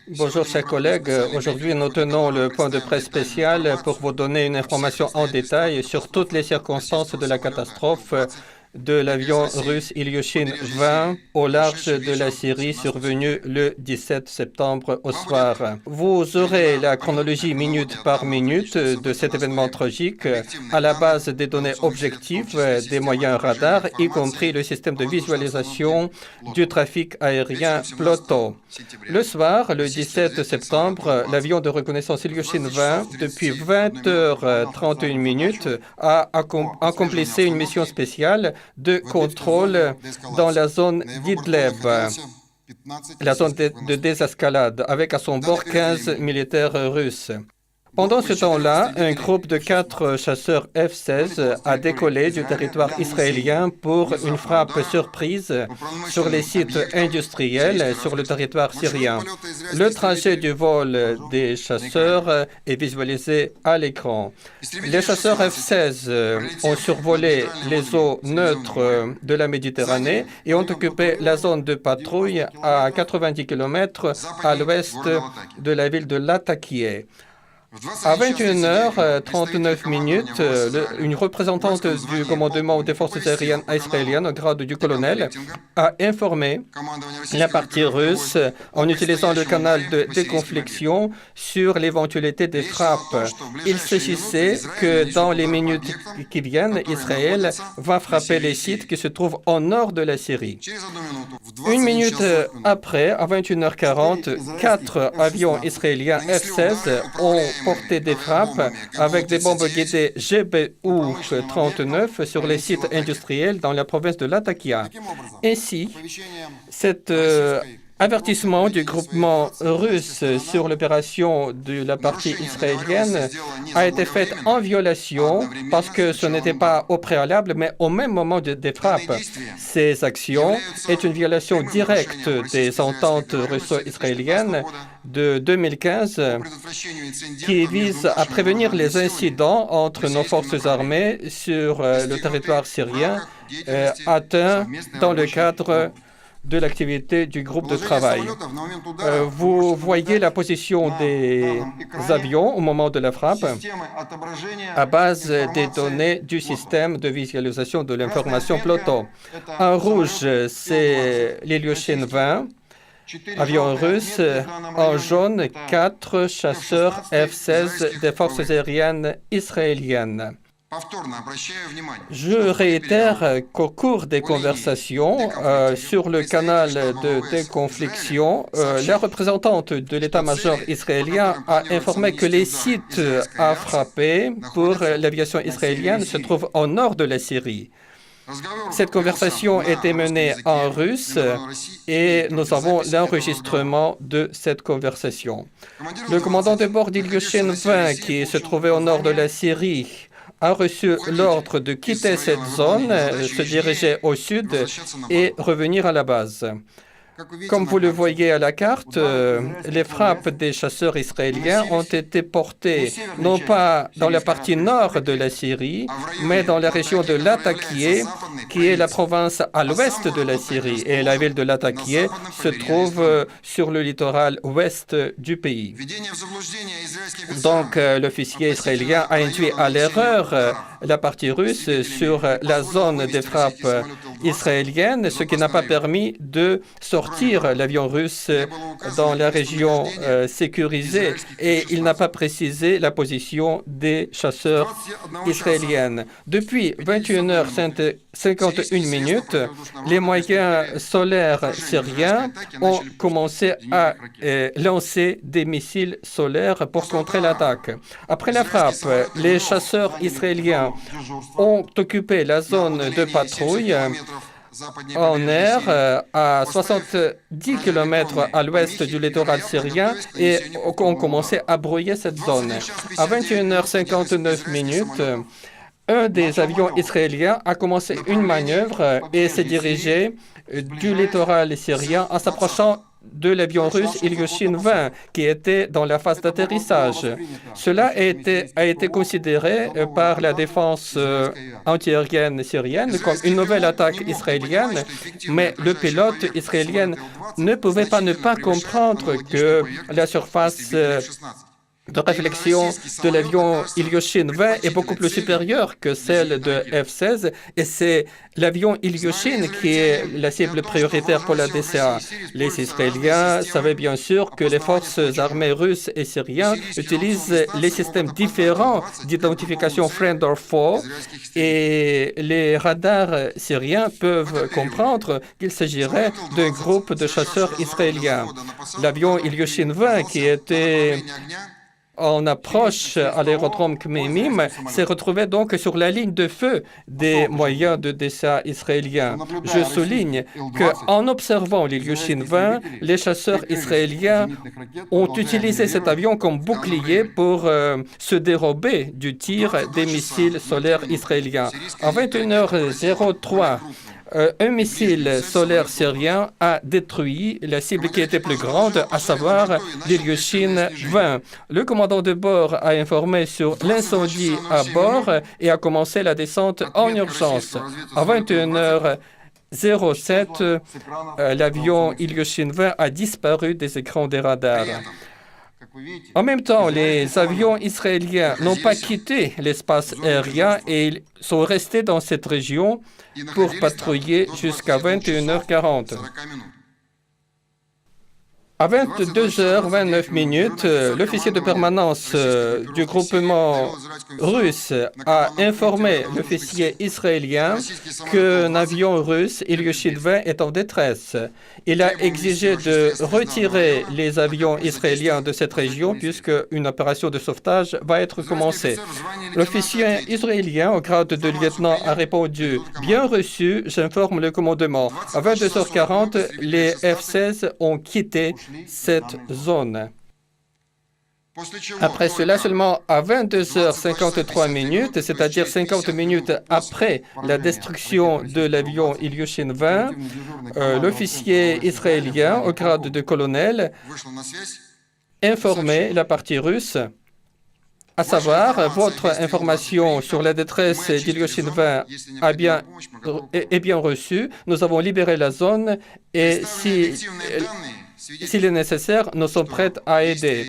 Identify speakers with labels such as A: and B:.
A: Bonjour chers collègues, aujourd'hui nous tenons le point de presse spécial pour vous donner une information en détail sur toutes les circonstances de la catastrophe de l'avion russe Ilyushin 20 au large de la Syrie survenu le 17 septembre au soir. Vous aurez la chronologie minute par minute de cet événement tragique à la base des données objectives des moyens radars, y compris le système de visualisation du trafic aérien PLOTO. Le soir, le 17 septembre, l'avion de reconnaissance Ilyushin 20, depuis 20h31, a accomplissé une mission spéciale de contrôle dans la zone d'Idlib, la zone de désescalade, avec à son bord 15 militaires russes. Pendant ce temps-là, un groupe de 4 chasseurs F-16 a décollé du territoire israélien pour une frappe surprise sur les sites industriels sur le territoire syrien. Le trajet du vol des chasseurs est visualisé à l'écran. Les chasseurs F-16 ont survolé les eaux neutres de la Méditerranée et ont occupé la zone de patrouille à 90 km à l'ouest de la ville de Latakia. À 21h39, une représentante du commandement des forces aériennes israéliennes au grade du colonel a informé la partie russe en utilisant le canal de déconfliction sur l'éventualité des frappes. Il s'agissait que dans les minutes qui viennent, Israël va frapper les sites qui se trouvent au nord de la Syrie. Une minute après, à 21h40, 4 avions israéliens F-16 ont porté des frappes avec des bombes guidées GBU-39 sur les sites industriels dans la province de Latakia. Ainsi, cet avertissement du groupement russe sur l'opération de la partie israélienne a été fait en violation parce que ce n'était pas au préalable, mais au même moment des frappes. Ces actions est une violation directe des ententes russo-israéliennes de 2015 qui vise à prévenir les incidents entre nos forces armées sur le territoire syrien atteints dans le cadre de l'activité du groupe de travail. Vous voyez la position des avions au moment de la frappe à base des données du système de visualisation de l'information PLOTO. En rouge, c'est l'Ilyushin 20, avion russe. En jaune, 4 chasseurs F-16 des forces aériennes israéliennes. Je réitère qu'au cours des conversations sur le canal de déconfliction, la représentante de l'état-major israélien a informé que les sites à frapper pour l'aviation israélienne se trouvent au nord de la Syrie. Cette conversation était menée en russe et nous avons l'enregistrement de cette conversation. Le commandant de bord d'Ilyushin 20, qui se trouvait au nord de la Syrie, a reçu l'ordre de quitter cette zone, se diriger au sud et revenir à la base. Comme vous le voyez à la carte, les frappes des chasseurs israéliens ont été portées non pas dans la partie nord de la Syrie, mais dans la région de Latakia, qui est la province à l'ouest de la Syrie. Et la ville de Latakia se trouve sur le littoral ouest du pays. Donc, l'officier israélien a induit à l'erreur la partie russe sur la zone des frappes israéliennes, ce qui n'a pas permis de sortir l'avion russe dans la région sécurisée, et il n'a pas précisé la position des chasseurs israéliennes. Depuis 21h51, les moyens solaires syriens ont commencé à lancer des missiles solaires pour contrer l'attaque. Après la frappe, les chasseurs israéliens ont occupé la zone de patrouille en air à 70 km à l'ouest du littoral syrien et ont commencé à brouiller cette zone. À 21h59, un des avions israéliens a commencé une manœuvre et s'est dirigé du littoral syrien en s'approchant de l'avion russe Ilyushin 20 qui était dans la phase d'atterrissage. Cela a été considéré par la défense antiaérienne syrienne comme une nouvelle attaque israélienne, mais le pilote israélien ne pouvait pas ne pas comprendre que la surface de réflexion de l'avion Ilyushin 20 est beaucoup plus supérieure que celle de F-16 et c'est l'avion Ilyushin qui est la cible prioritaire pour la DCA. Les Israéliens savaient bien sûr que les forces armées russes et syriennes utilisent les systèmes différents d'identification Friend or Foe et les radars syriens peuvent comprendre qu'il s'agirait d'un groupe de chasseurs israéliens. L'avion Ilyushin 20 qui était en approche à l'aérodrome Khmeimim s'est retrouvé donc sur la ligne de feu des moyens de DCA israéliens. Je souligne qu'en observant l'Ilyushin 20, les chasseurs israéliens ont utilisé cet avion comme bouclier pour se dérober du tir des missiles solaires israéliens. À 21h03, un missile solaire syrien a détruit la cible qui était plus grande, à savoir l'Ilyushin 20. Le commandant de bord a informé sur l'incendie à bord et a commencé la descente en urgence. À 21h07, l'avion Ilyushin 20 a disparu des écrans des radars. En même temps, les avions israéliens n'ont pas quitté l'espace aérien et ils sont restés dans cette région pour patrouiller jusqu'à 21h40. À 22h29, l'officier de permanence du groupement russe a informé l'officier israélien qu'un avion russe, Ilyushin 20, est en détresse. Il a exigé de retirer les avions israéliens de cette région puisque une opération de sauvetage va être commencée. L'officier israélien au grade de lieutenant a répondu « Bien reçu, j'informe le commandement ». À 22h40, les F-16 ont quitté cette zone. Après cela, seulement à 22h53, c'est-à-dire 50 minutes après la destruction de l'avion Ilyushin 20, l'officier israélien au grade de colonel informait la partie russe, à savoir, votre information sur la détresse d'Ilyushin 20 est bien reçue. Nous avons libéré la zone et s'il est nécessaire, nous sommes prêts à aider.